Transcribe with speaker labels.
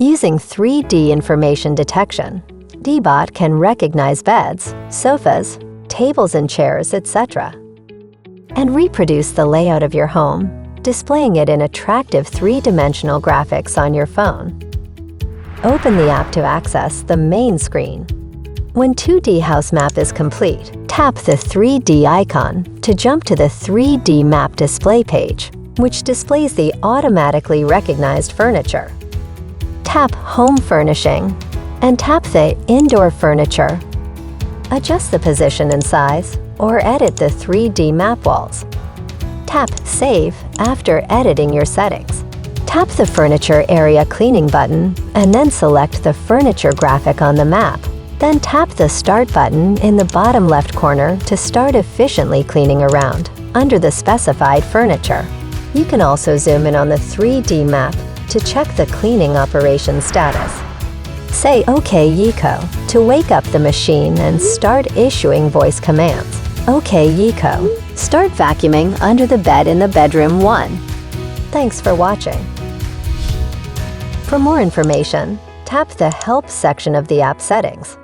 Speaker 1: Using 3D information detection, DEEBOT can recognize beds, sofas, tables and chairs, etc., and reproduce the layout of your home, displaying it in attractive three-dimensional graphics on your phone. Open the app to access the main screen. When 2D house map is complete, tap the 3D icon to jump to the 3D map display page, which displays the automatically recognized furniture. Tap Home Furnishing and tap the Indoor Furniture. Adjust the position and size or edit the 3D map walls. Tap Save after editing your settings. Tap the Furniture Area Cleaning button and then select the furniture graphic on the map. Then tap the Start button in the bottom left corner to start efficiently cleaning around under the specified furniture. You can also zoom in on the 3D map to check the cleaning operation status. Say OK Eco to wake up the machine and start issuing voice commands. OK Eco, start vacuuming under the bed in the bedroom 1. Thanks for watching. For more information, tap the Help section of the app settings.